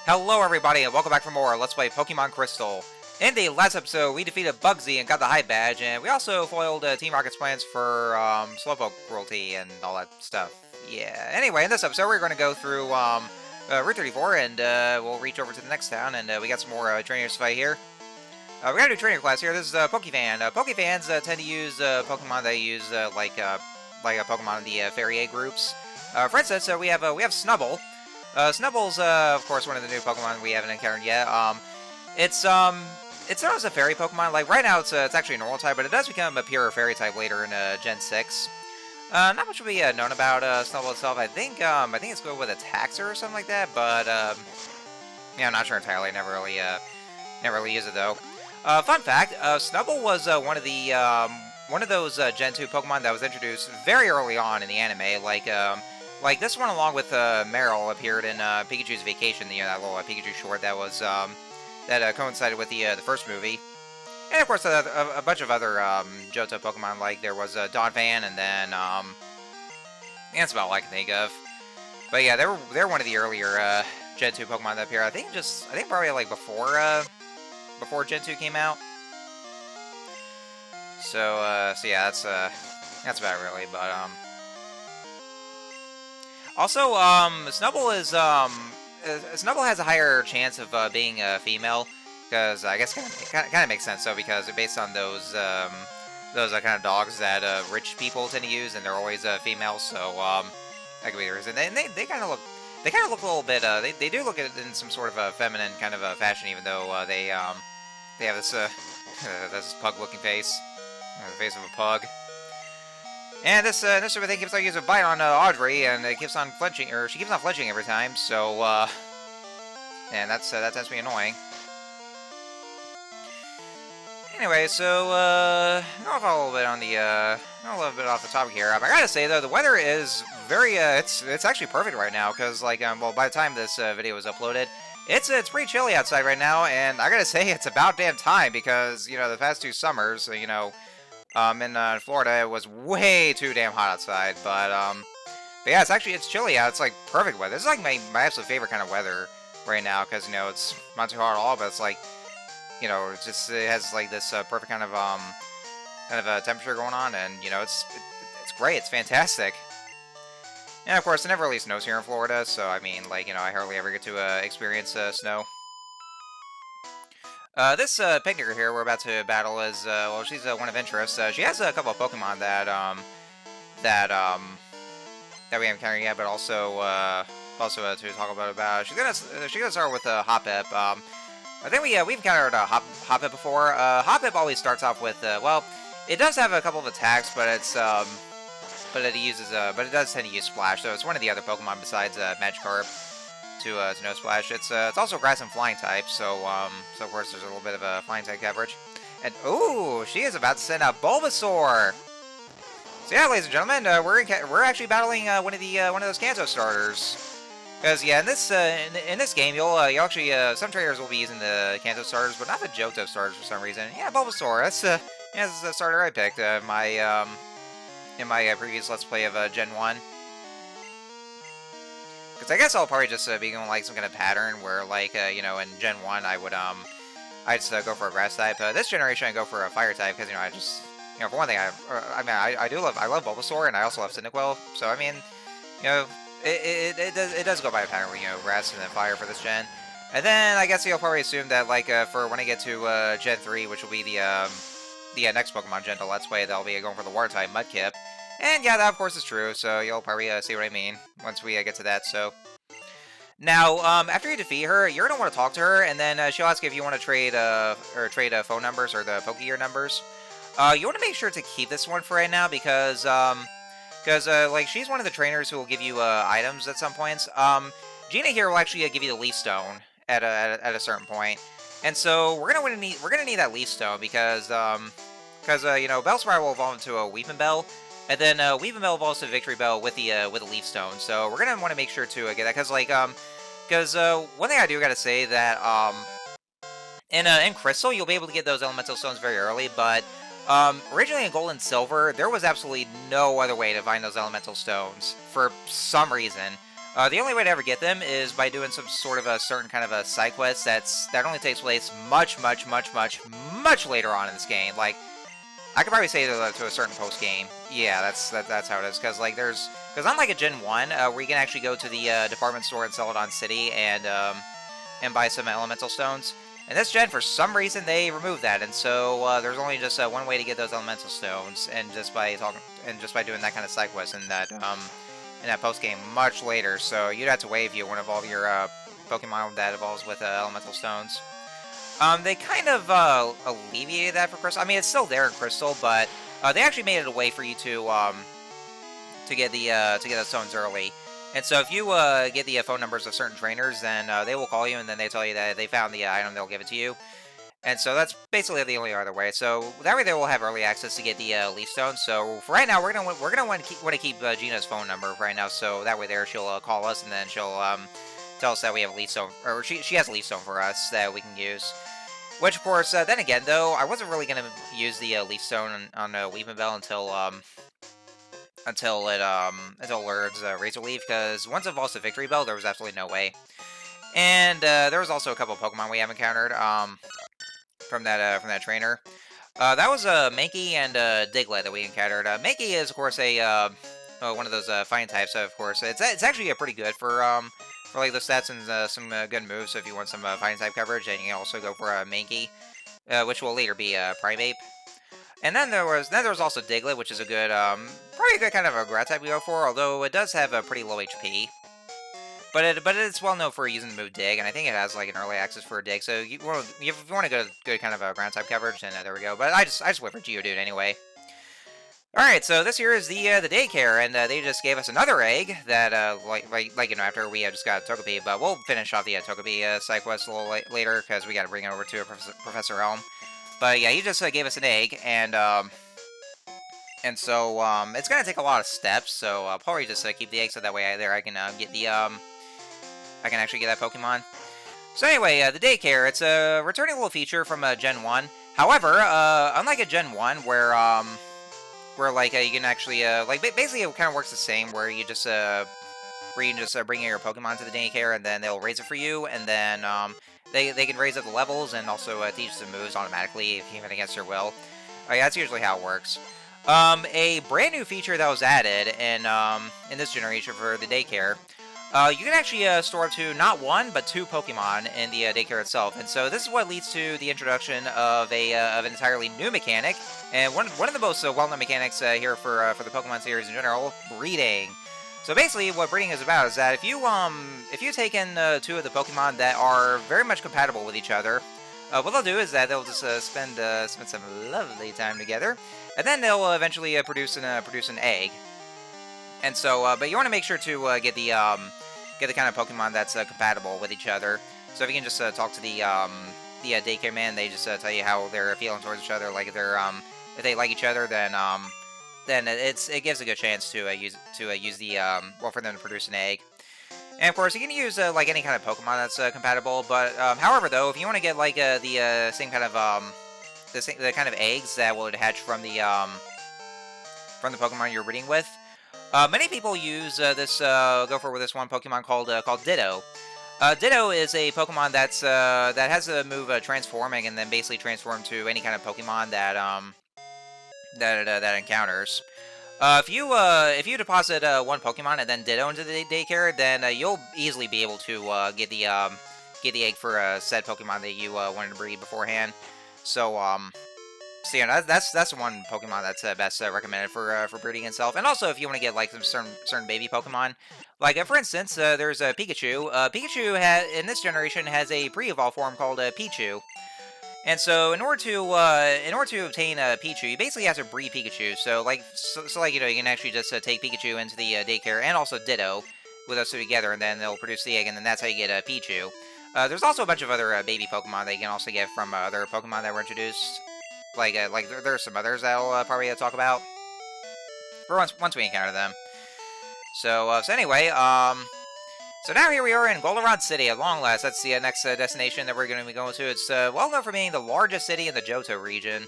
Hello everybody and welcome back for more Let's Play Pokemon Crystal. In the last episode, we defeated Bugsy and got the High Badge, and we also foiled Team Rocket's plans for Slowpoke cruelty and all that stuff. Yeah, anyway, in this episode we're going to go through Route 34 and we'll reach over to the next town, and we got some more trainers to fight here. We got a new trainer class here. This is Pokefan. Pokefans tend to use Pokemon they use like a Pokemon in the Fairy Egg groups. For instance, we have Snubble. Snubble's, of course, one of the new Pokemon we haven't encountered yet. It's known as a Fairy Pokemon. Like, right now, it's actually a normal type, but it does become a pure Fairy type later in Gen 6. Not much will be known about Snubble itself. I think it's good with a Taxer or something like that, but, yeah, I'm not sure entirely. I never really use it, though. Fun fact, Snubble was one of those Gen 2 Pokemon that was introduced very early on in the anime, like this one, along with Meryl, appeared in Pikachu's Vacation, that little Pikachu short that was that coincided with the first movie, and of course a bunch of other Johto Pokemon. Like there was Donphan, and then that's about all I can think of. But yeah, they're one of the earlier Gen 2 Pokemon that appeared. I think probably like before Gen 2 came out. So yeah, that's about it really, but Also, Snubble has a higher chance of being a female, because I guess kind of makes sense. So because based on those kind of dogs that rich people tend to use, and they're always females, so that could be the reason. And they kind of look a little bit they do look at it in some sort of a feminine kind of a fashion, even though they have this this pug-looking face, the face of a pug. And this sort of thing keeps on using a bite on Audrey, and it keeps on flinching, or she keeps on flinching every time. So, and that tends to be annoying. Anyway, so I'll go a little bit on the a little bit off the topic here. I gotta say though, the weather is very it's actually perfect right now, because like well, by the time this video was uploaded, it's pretty chilly outside right now, and I gotta say it's about damn time, because the past 2 summers, in Florida, it was way too damn hot outside, but yeah, it's chilly out. It's like perfect weather. This is like my absolute favorite kind of weather right now, because it's not too hot at all, but it's like it has like this perfect kind of temperature going on, and it's great. It's fantastic. And of course, it never really snows here in Florida, so I mean, like I hardly ever get to experience snow. This picnicker here we're about to battle is, well, she's one of interest. She has a couple of Pokemon that we haven't encountered yet, but also to talk about. She's gonna start with Hoppip. I think we've encountered Hoppip before. Hoppip always starts off with, well, it does have a couple of attacks, but but it does tend to use Splash, so it's one of the other Pokemon besides Magikarp to no Splash. It's also Grass and Flying type, so of course there's a little bit of a Flying type coverage. And ooh, she is about to send out Bulbasaur. So yeah, ladies and gentlemen, we're actually battling one of those Kanto starters. Because yeah, in this game, you'll actually some trainers will be using the Kanto starters, but not the Johto starters for some reason. Yeah, Bulbasaur. That's the starter I picked in my previous Let's Play of Gen 1. Because I guess I'll probably just be going like some kind of pattern where, like, in Gen 1 I would I'd just go for a Grass type. This generation I go for a Fire type, because I just for one thing I love Bulbasaur, and I also love Cyndaquil. So I mean it does go by a pattern where Grass and then Fire for this gen. And then I guess you'll probably assume that like for when I get to Gen 3, which will be the next Pokemon gen to Let's Play, they'll be going for the Water type Mudkip. And yeah, that of course is true, so you'll probably see what I mean once we get to that. So now, after you defeat her, you're gonna want to talk to her, and then she'll ask if you want to trade phone numbers or the Pokegear numbers. You want to make sure to keep this one for right now, because like she's one of the trainers who will give you items at some points. Gina here will actually give you the Leaf Stone at a certain point, and so we're gonna need that Leaf Stone, because Bellsprout will evolve into a Weeping Bell. And then Weeping Bell evolves to Victory Bell with the Leaf Stone. So we're gonna want to make sure to get that, because one thing I do gotta say that in Crystal you'll be able to get those Elemental Stones very early, but originally in Gold and Silver there was absolutely no other way to find those Elemental Stones for some reason. The only way to ever get them is by doing some sort of a certain kind of a side quest that only takes place much later on in this game. Like, I could probably say to a certain post game. Yeah, that's how it is. Because unlike a Gen 1, where you can actually go to the department store and Celadon City and buy some elemental stones. In this gen, for some reason, they removed that, and so there's only just one way to get those elemental stones, and just by doing that kind of side quest in that post game much later. So you'd have to wait if you want to evolve your Pokemon that evolves with elemental stones. They kind of alleviated that for Crystal. I mean, it's still there in Crystal, but they actually made it a way for you to get those stones early. And so if you get the phone numbers of certain trainers, then they will call you, and then they tell you that they found the item, they'll give it to you. And so that's basically the only other way. So that way they will have early access to get the leaf stones. So for right now, we're gonna want to keep Gina's phone number right now. So that way there she'll call us, and then she'll tell us that we have a leaf stone, or she has a leaf stone for us that we can use. Which of course, then again though, I wasn't really gonna use the leaf stone on Weepinbell until it learns Razor Leaf, because once it evolves to Victory Bell, there was absolutely no way. And there was also a couple of Pokemon we have encountered from that trainer. That was Mankey and Diglett that we encountered. Mankey is of course a one of those fighting types. Of course, it's actually pretty good for like the stats and some good moves. So if you want some fighting type coverage, and you can also go for Mankey, which will later be Primeape. And then there was also Diglett, which is a good, probably a good kind of a ground type we go for, although it does have a pretty low HP. But it's well known for using the move Dig, and I think it has like an early access for a Dig. So if you want to go good kind of a ground type coverage, then there we go. But I just went for Geodude anyway. All right, so this here is the daycare, and they just gave us another egg that after we just got Togepi, but we'll finish off the Togepi side quest a little later because we got to bring it over to Professor Elm. But yeah, he just gave us an egg, and so it's gonna take a lot of steps. So I'll probably just keep the egg so that way I can get the I can actually get that Pokemon. So anyway, the daycare, it's a returning little feature from Gen 1. However, unlike a Gen 1 where like you can actually basically it kind of works the same, where you just bring in your Pokemon to the daycare, and then they'll raise it for you, and then they can raise up the levels and also teach some moves automatically, even against your will. That's usually how it works. A brand new feature that was added in this generation for the daycare, you can actually store up to not one but two Pokemon in the daycare itself, and so this is what leads to the introduction of an entirely new mechanic, and one of the most well-known mechanics here for the Pokemon series in general: breeding. So basically, what breeding is about is that if you take in two of the Pokemon that are very much compatible with each other, what they'll do is that they'll just spend some lovely time together, and then they'll eventually produce an egg. And so, but you want to make sure to get the kind of Pokemon that's compatible with each other. So if you can just talk to the daycare man, they just tell you how they're feeling towards each other. Like if they like each other, then it gives a good chance to use the for them to produce an egg. And of course, you can use like any kind of Pokemon that's compatible. But however, though, if you want to get like the same kind of the kind of eggs that would hatch from the Pokemon you're breeding with, many people use go for this one Pokemon called Ditto. Ditto is a Pokemon that has a move transforming, and then basically transform to any kind of Pokemon that encounters. If you deposit one Pokemon and then Ditto into the daycare, then you'll easily be able to get the egg for said Pokemon that you wanted to breed beforehand. So yeah, that's one Pokemon that's best recommended for breeding itself. And also, if you want to get like some certain baby Pokemon, like for instance, there's a Pikachu. Pikachu in this generation has a pre-evolved form called Pichu. And so, in order to obtain Pichu, you basically have to breed Pikachu. So you can actually just take Pikachu into the daycare, and also Ditto, with those two together, and then they'll produce the egg, and then that's how you get Pichu. There's also a bunch of other baby Pokemon that you can also get from other Pokemon that were introduced. Like there are some others that I'll probably talk about, or once we encounter them. So anyway, so now here we are in Goldenrod City at long last. That's the next destination that we're going to be going to. It's well known for being the largest city in the Johto region.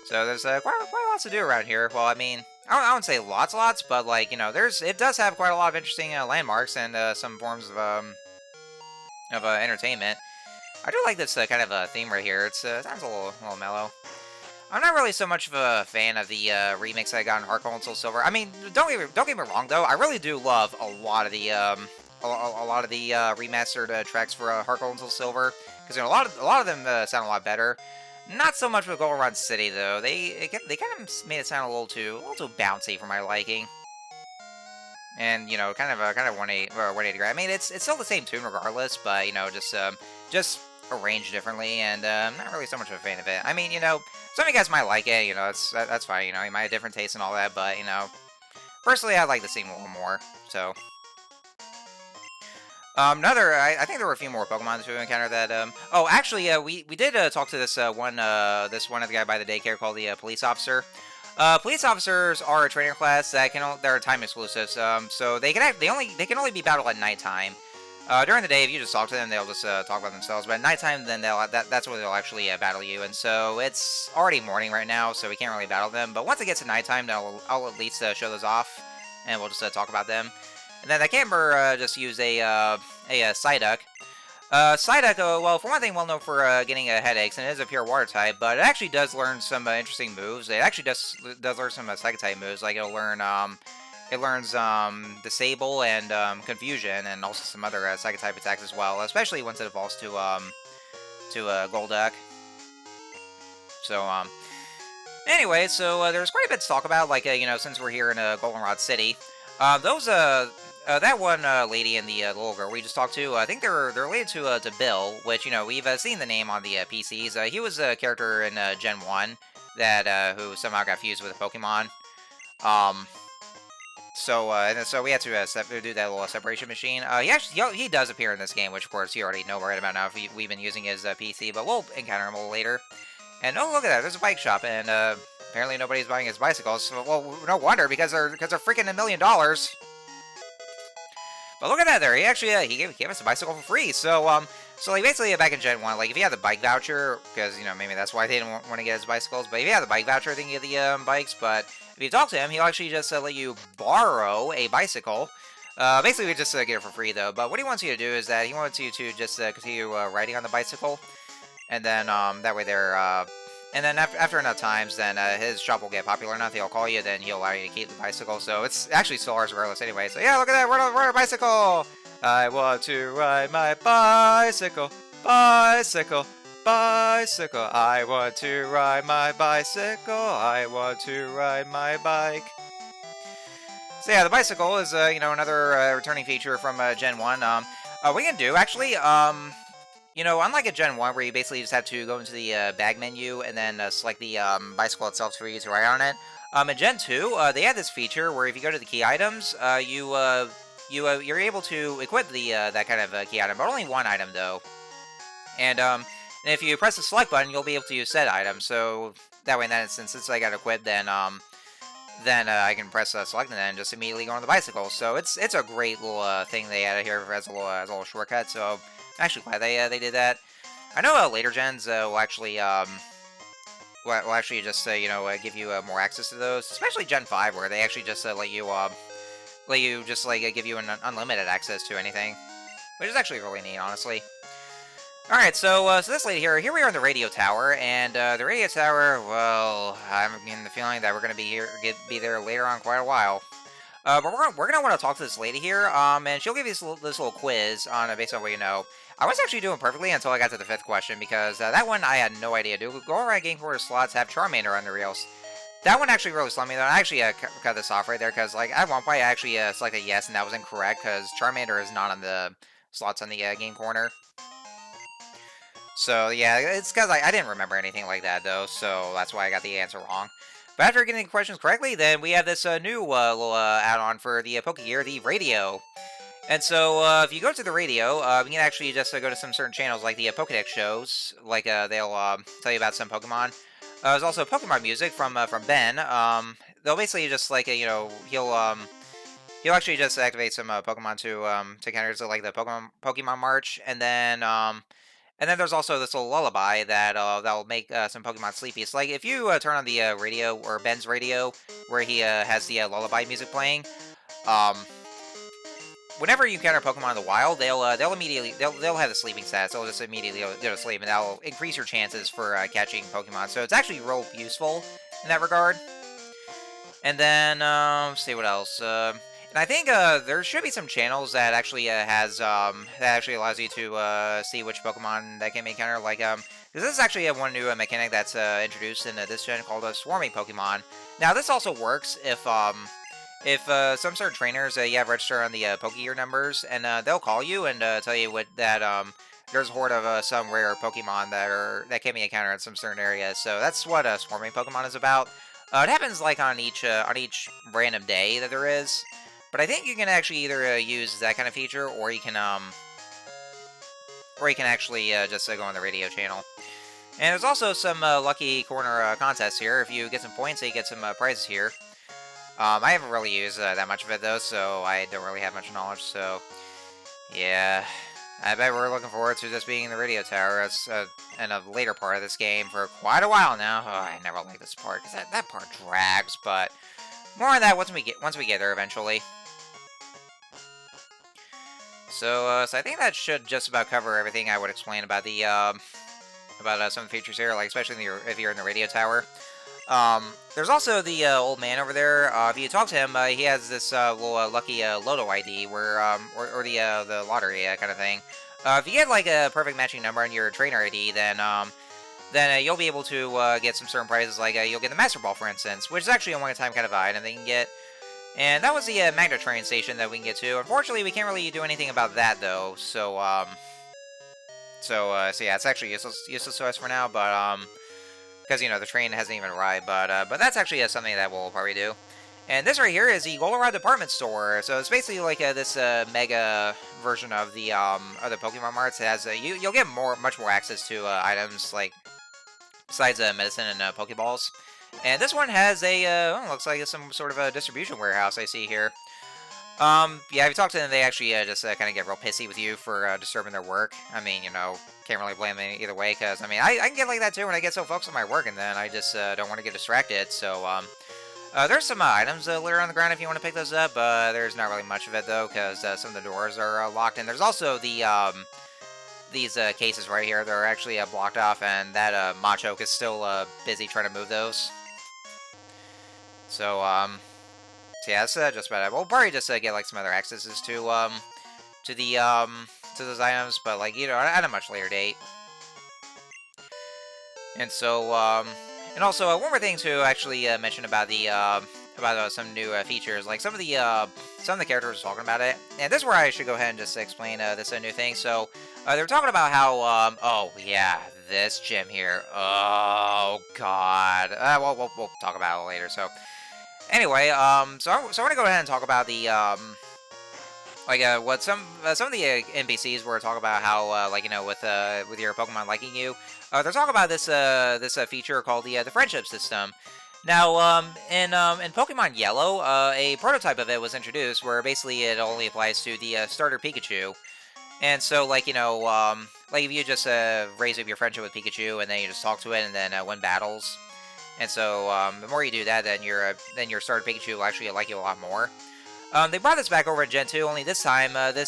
So there's quite lots to do around here. Well, I mean, I wouldn't say lots, but like it does have quite a lot of interesting landmarks and some forms of entertainment. I do like this kind of theme right here. It's sounds a little mellow. I'm not really so much of a fan of the remix I got in Heart Gold and Soul Silver. I mean, don't get me wrong though. I really do love a lot of the remastered tracks for Heart Gold and Soul Silver because a lot of them sound a lot better. Not so much with Goldenrod City though. They kind of made it sound a little too bouncy for my liking. And kind of 180 degree. I mean, it's still the same tune regardless, but just arranged differently, and I'm not really so much of a fan of it. I mean, some of you guys might like it. That's fine. You might have different tastes and all that, but personally, I like the theme a little more. So. I think there were a few more Pokemon to encounter that. Oh, actually, we did talk to this one other guy by the daycare called the police officer. Police officers are a trainer class they're time exclusives. So they can only be battled at nighttime. During the day, if you just talk to them, they'll just talk about themselves. But at nighttime, then that's where they'll actually battle you. And so it's already morning right now, so we can't really battle them. But once it gets to nighttime, I'll at least show those off, and we'll just talk about them. And then the camper just use a Psyduck. Psyduck, well, for one thing, well known for getting headaches, and it is a pure water type, but it actually does learn some interesting moves. It actually does learn some Psychic type moves, like it learns Disable and Confusion, and also some other Psychic type attacks as well, especially once it evolves to Golduck. So anyway, so there's quite a bit to talk about, like since we're here in Goldenrod City. That one lady and the little girl we just talked to, I think they're related to Bill, which we've seen the name on the PCs. He was a character in Gen 1 that who somehow got fused with a Pokemon. So we had to do that little separation machine. He does appear in this game, which of course you already know right about now if we've been using his PC, but we'll encounter him a little later. And oh, look at that, there's a bike shop, and apparently nobody's buying his bicycles. So, well, no wonder, because they're freaking $1 million. But look at that there. He actually he gave us a bicycle for free. So like basically back in Gen 1, like if you had the bike voucher, because maybe that's why they didn't want to get his bicycles. But if you had the bike voucher, then you get the bikes. But if you talk to him, he'll actually just let you borrow a bicycle. Basically, we just get it for free though. But what he wants you to do is that he wants you to just continue riding on the bicycle, and then that way they're. And then after enough times, then his shop will get popular enough. He'll call you, then he'll allow you to keep the bicycle. So it's actually still ours regardless anyway. So yeah, look at that, we're on a bicycle. I want to ride my bicycle, bicycle, bicycle. I want to ride my bicycle. I want to ride my bike. So yeah, the bicycle is another returning feature from Gen 1. What you can do actually, unlike a Gen 1 where you basically just have to go into the bag menu and then select the bicycle itself for you to ride on it, in Gen 2, they had this feature where if you go to the key items, you're able to equip the that kind of key item, but only one item though. And if you press the select button, you'll be able to use said item. So that way, in that instance, since I got equipped, then I can press select and then just immediately go on the bicycle. So it's a great little thing they added here as a little shortcut. So I'm actually glad they did that. I know later gens will actually just give you more access to those, especially Gen 5, where they actually just let you just give you an unlimited access to anything, which is actually really neat, honestly. All right, so this lady here we are in the radio tower, and the radio tower, well, I'm getting the feeling that we're gonna be there later on quite a while. But we're gonna want to talk to this lady here, and she'll give you this little quiz on based on what you know. I was actually doing perfectly until I got to the 5th question, because that one I had no idea. Do Goldenrod game quarter slots have Charmander on the reels? That one actually really slumped me, though. I actually cut this off right there, because like at one point I actually selected yes, and that was incorrect, because Charmander is not on the slots on the game corner. So yeah, it's because I didn't remember anything like that, though, so that's why I got the answer wrong. But after getting the questions correctly, then we have this new little add-on for the Pokegear, the radio. And so, if you go to the radio, you can actually just go to some certain channels, like the Pokedex shows, like they'll tell you about some Pokemon. There's also Pokemon music from Ben. They'll basically just he'll actually just activate some Pokemon to counter like the Pokemon March, and then And then there's also this little lullaby that that'll make some Pokemon sleepy. It's like if you turn on the radio or Ben's radio, where he has the lullaby music playing. Um, Whenever you encounter Pokemon in the wild, they'll immediately they'll have the sleeping stats. They'll just immediately go to sleep, and that'll increase your chances for catching Pokemon. So it's actually real useful in that regard. And then let's see what else. And I think there should be some channels that actually has that actually allows you to see which Pokemon that can encounter. Like this is actually one new mechanic that's introduced in this gen called swarming Pokemon. Now this also works if some sort of trainers you have register on the Pokegear numbers, and they'll call you and tell you what that there's a horde of some rare Pokemon that can be encountered in some certain areas. So that's what swarming Pokemon is about. It happens like on each random day that there is, but I think you can actually either use that kind of feature, or you can actually just go on the radio channel. And there's also some lucky corner contests here. If you get some points, you get some prizes here. I haven't really used that much of it though, so I don't really have much knowledge. So yeah, I bet we're looking forward to just being in the radio tower as in a later part of this game for quite a while now. Oh, I never like this part because that part drags. But more on that once we get there eventually. So I think that should just about cover everything I would explain about the some of the features here, like especially if you're in the radio tower. There's also the old man over there. If you talk to him, he has this little lucky Loto ID, where or the lottery kind of thing. If you get like a perfect matching number on your trainer ID, then you'll be able to get some certain prizes. Like you'll get the Master Ball, for instance, which is actually a one-time kind of item that you can get. And that was the Magna train station that we can get to. Unfortunately, we can't really do anything about that though. So yeah, it's actually useless to us for now. But because you know the train hasn't even arrived. But that's actually something that we'll probably do. And this right here is the Goldenrod department store. So it's basically like this mega version of the other Pokemon marts. It has you'll get much more access to items like besides medicine and Pokeballs. And this one has looks like some sort of a distribution warehouse I see here. Yeah, if you talk to them, they actually just kind of get real pissy with you for disturbing their work. I mean, you know, can't really blame them either way, because, I mean, I can get like that too when I get so focused on my work, and then I just don't want to get distracted, so, there's some items litter on the ground if you want to pick those up, there's not really much of it, though, because some of the doors are locked, and there's also the, these cases right here that are actually blocked off, and that Machoke is still busy trying to move those. So yeah, that's just about it. We'll probably just get like some other accesses to those items, but like you know at a much later date. And so and also one more thing to actually mention about the some new features, like some of the characters are talking about it, and this is where I should go ahead and just explain this new thing. So they were talking about how oh yeah, this gym here, oh god, well we'll talk about it later. So. Anyway, so I want to go ahead and talk about the, what some of the NPCs were talking about how, like, you know, with your Pokemon liking you. They're talking about this feature called the friendship system. Now, in Pokemon Yellow, a prototype of it was introduced where basically it only applies to the starter Pikachu. And so, like, you know, like if you just raise up your friendship with Pikachu and then you just talk to it and then win battles. And so, the more you do that, then your starter Pikachu will actually like you a lot more. They brought this back over in Gen 2, only this time, they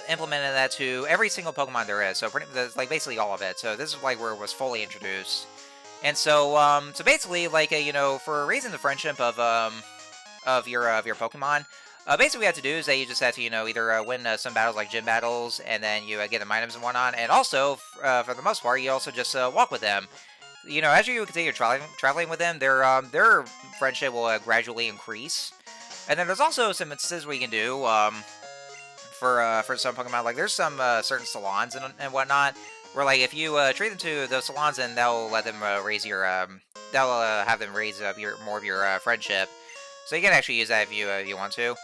implemented that to every single Pokemon there is. So, like, basically all of it. So, this is, like, where it was fully introduced. And so, basically, like, you know, for raising the friendship of your Pokemon, basically what you have to do is that you just have to, you know, either win some battles like gym battles, and then you get them items and whatnot. And also, for the most part, you also just walk with them. You know, as you continue traveling with them, their friendship will gradually increase. And then there's also some instances where you can do for some Pokemon. Like there's some certain salons and whatnot where like if you treat them to those salons, then they'll let them raise your they'll have them raise up more of your friendship. So you can actually use that if you want to.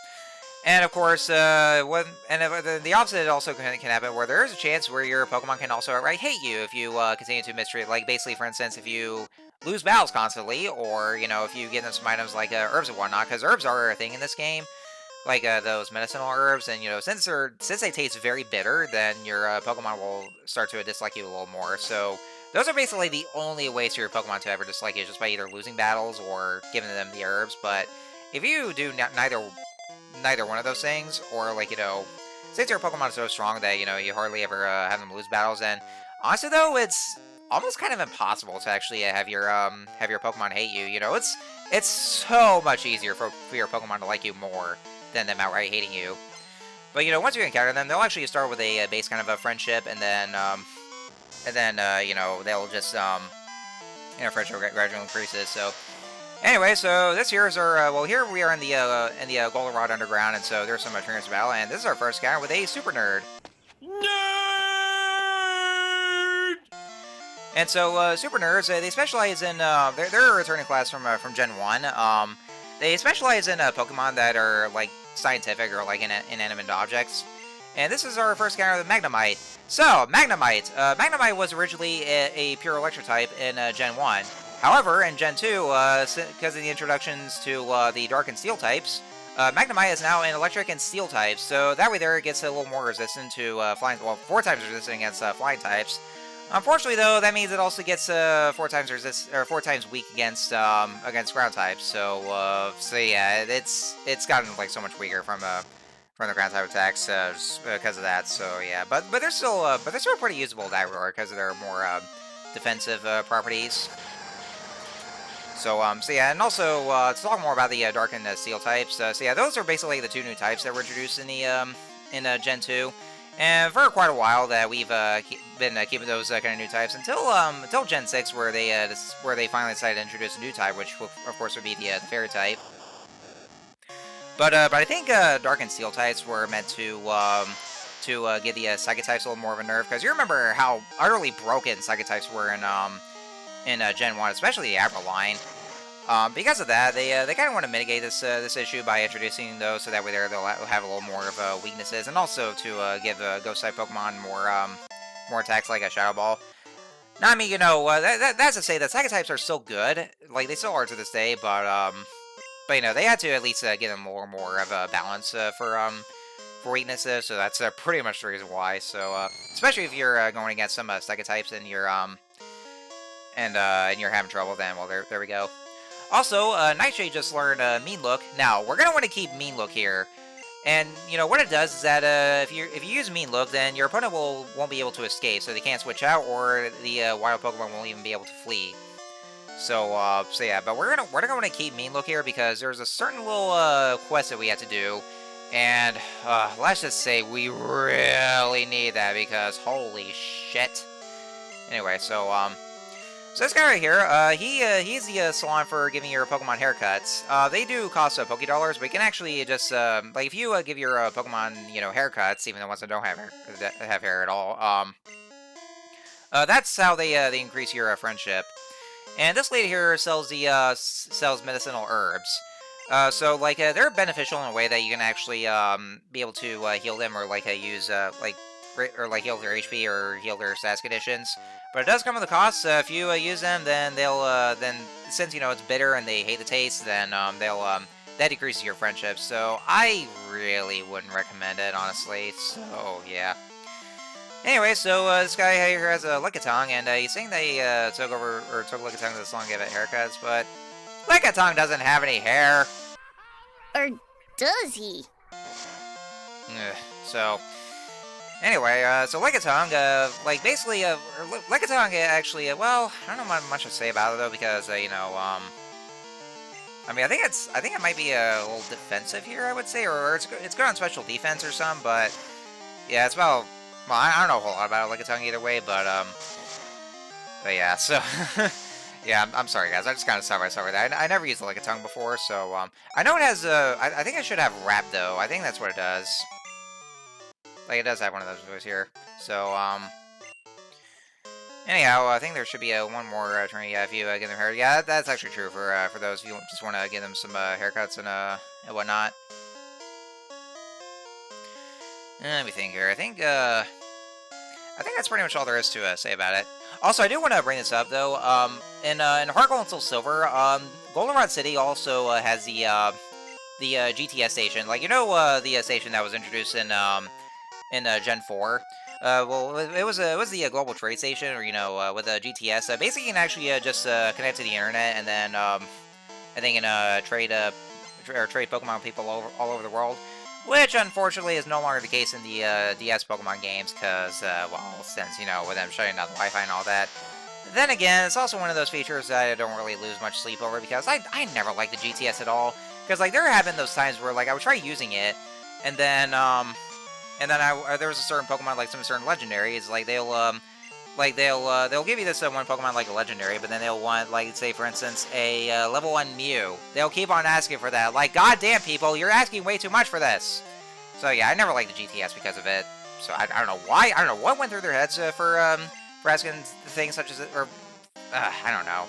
And of course, the opposite also can happen, where there is a chance where your Pokemon can also outright hate you if you continue to mistreat. Like basically, for instance, if you lose battles constantly, or you know, if you give them some items like herbs and whatnot, because herbs are a thing in this game. like those medicinal herbs, and since they taste very bitter, then your Pokemon will start to dislike you a little more. So those are basically the only ways for your Pokemon to ever dislike you, just by either losing battles or giving them the herbs. But if you do neither one of those things, or like since your Pokemon is so strong that you hardly ever have them lose battles, and honestly though, it's almost kind of impossible to actually have your Pokemon hate you. It's so much easier for your Pokemon to like you more than them outright hating you. But once you encounter them, they'll actually start with a base kind of a friendship, and then they'll just friendship gradually increases. So anyway, so this here is our well, here we are in the Goldenrod Underground, and so there's some trainers to battle, and this is our first encounter with a Super Nerd. And so Super Nerds, they specialize in they're a returning class from Gen 1. They specialize in Pokemon that are like scientific or like inanimate objects. And this is our first encounter with Magnemite. So, Magnemite. Magnemite was originally a pure electric type in Gen 1. However, in Gen 2, because of the introductions to the Dark and Steel types, Magnemite is now an electric and steel type. So that way there it gets a little more resistant to flying, well, 4 times resistant against flying types. Unfortunately, though, that means it also gets 4 times weak against ground types. So yeah, it's gotten like so much weaker from the ground type attacks just because of that. So yeah, but they're still pretty usable in that regard because of their more defensive properties. So yeah, and also to talk more about the Dark and Steel types. So yeah, those are basically the 2 new types that were introduced in the Gen 2. And for quite a while that we've been keeping those kind of new types until Gen 6, where they finally decided to introduce a new type, which of course would be the Fairy type. But I think Dark and Steel types were meant to give the Psychic types a little more of a nerf, because you remember how utterly broken Psychic types were in Gen 1, especially the Abraline. Because of that, they kind of want to mitigate this issue by introducing those, so that way they'll have a little more of weaknesses, and also to give Ghost type Pokemon more attacks like a Shadow Ball. Now, I mean, that's to say that Psychic types are still good, like they still are to this day, but they had to at least give them more of a balance for weaknesses. So that's pretty much the reason why. So especially if you're going against some Psychic types and you're having trouble, then well, there we go. Also, Nightshade just learned Mean Look. Now, we're going to want to keep Mean Look here. And, what it does is that if you use Mean Look, then your opponent won't be able to escape, so they can't switch out, or the wild Pokemon won't even be able to flee. So yeah, but we're gonna want to keep Mean Look here, because there's a certain little quest that we have to do. And, let's just say we really need that, because holy shit. Anyway, so this guy right here, he's the salon for giving your Pokemon haircuts. They do cost $Pokédollars, but you can actually just, like, if you give your Pokemon, haircuts, even the ones that don't have hair at all, that's how they increase your friendship. And this lady here sells medicinal herbs. So, like, they're beneficial in a way that you can actually be able to heal them, or like use heal their HP or heal their stats conditions. But it does come with a cost. If you use them, then they'll since it's bitter and they hate the taste, then that decreases your friendship. So I really wouldn't recommend it, honestly. So yeah. Anyway, so this guy here has a Lickitung, and he's saying that he took Lickitung to the salon and gave it haircuts, but Lickitung doesn't have any hair. Or does he? So. Anyway, so Lickitung, Lickitung actually, well, I don't know much to say about it though, because I mean, I think it might be a little defensive here, I would say, or it's good on special defense or something, but yeah, it's about, well, I don't know a whole lot about Lickitung either way, but yeah, so yeah, I'm sorry guys, I just kind of stuck myself with that. I never used Lickitung before, so I know it has I think it should have Wrap though. I think that's what it does. Like, it does have one of those moves here. So, anyhow, I think there should be one more turn. Yeah, if you give them hair. Yeah, that's actually true for those if you just want to give them some haircuts and whatnot. Let me think here. I think that's pretty much all there is to say about it. Also, I do want to bring this up though. In Heart Gold and Soul Silver, Goldenrod City also has the the GTS station. Like, you know, the station that was introduced in Gen 4. Well, it was the global trade station, or with GTS. Basically, you can actually just connect to the internet, and then I think in trade Pokemon with people all over the world. Which, unfortunately, is no longer the case in the DS Pokemon games, because, well, since, with them shutting down the Wi-Fi and all that. Then again, it's also one of those features that I don't really lose much sleep over, because I never liked the GTS at all. Because, like, there have been those times where, like, I would try using it, and then there was a certain Pokemon, like some certain legendaries, like, they'll give you this one Pokemon like a legendary, but then they'll want, like, say for instance, a level 1 Mew. They'll keep on asking for that. Like, goddamn people, you're asking way too much for this. So yeah, I never liked the GTS because of it. So I don't know why. I don't know what went through their heads for asking things such as I don't know.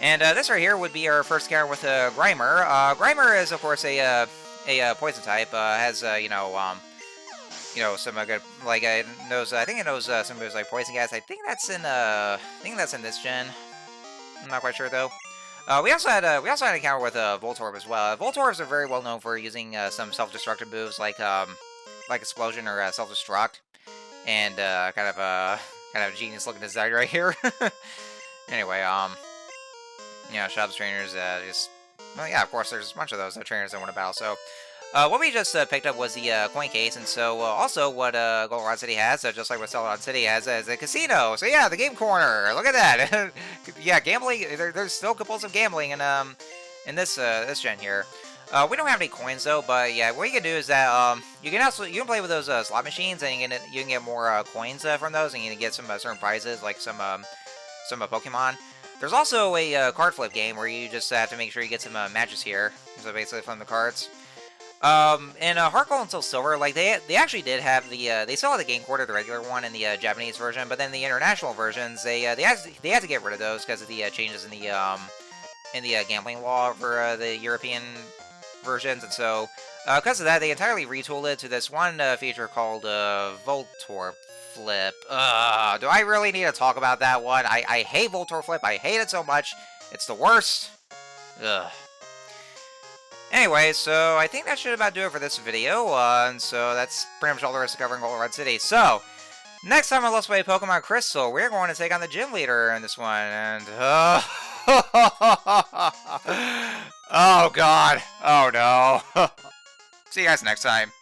And this right here would be our first encounter with Grimer. Grimer is of course a poison type. Has some good, like, I think it knows some moves like poison gas. I think that's in this gen. I'm not quite sure though. We also had an encounter with Voltorb as well. Voltorbs are very well known for using some self-destructive moves like explosion or self-destruct, and kind of a genius looking design right here. Anyway, shop trainers well, yeah, of course, there's a bunch of those trainers that want to battle. So. What we just picked up was the coin case, and so also what Goldenrod City has, just like what Celadon City has, is a casino. So yeah, the game corner. Look at that. Yeah, gambling. There's still compulsive gambling in this gen here. We don't have any coins though, but yeah, what you can do is that you can play with those slot machines, and you can get more coins from those, and you can get some certain prizes like some Pokemon. There's also a card flip game where you just have to make sure you get some matches here. So basically, flip the cards. In Heart Gold and Soul Silver, like, they actually did have they still have the game quarter, the regular one, in the Japanese version, but then the international versions, they had to get rid of those because of the changes in the gambling law for the European versions, and so because of that, they entirely retooled it to this one feature called Voltorb Flip. Do I really need to talk about that one? I hate Voltorb Flip. I hate it so much. It's the worst. Ugh. Anyway, so I think that should about do it for this video, and so that's pretty much all there is to cover in Goldenrod City. So, next time on Let's Play Pokemon Crystal, we're going to take on the gym leader in this one, and oh god, oh no. See you guys next time.